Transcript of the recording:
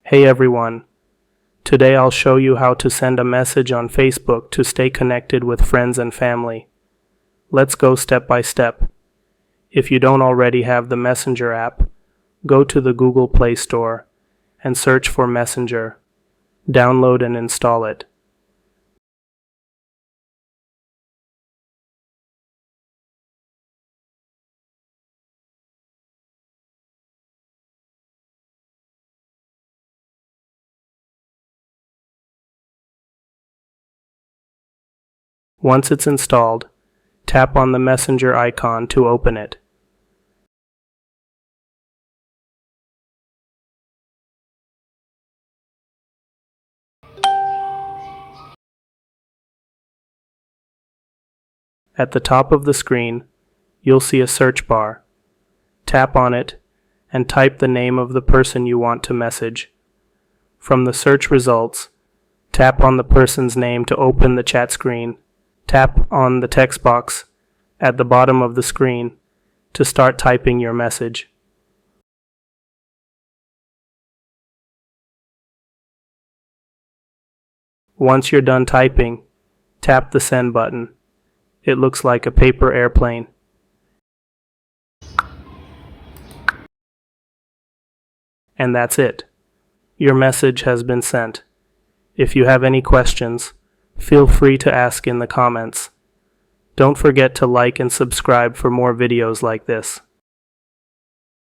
Hey everyone, today I'll show you how to send a message on Facebook to stay connected with friends and family. Let's go step by step. If you don't already have the Messenger app, go to the Google Play Store and search for Messenger. Download and install it. Once it's installed, tap on the Messenger icon to open it. At the top of the screen, you'll see a search bar. Tap on it and type the name of the person you want to message. From the search results, tap on the person's name to open the chat screen. Tap on the text box at the bottom of the screen to start typing your message. Once you're done typing, tap the send button. It looks like a paper airplane. And that's it. Your message has been sent. If you have any questions, feel free to ask in the comments. Don't forget to like and subscribe for more videos like this.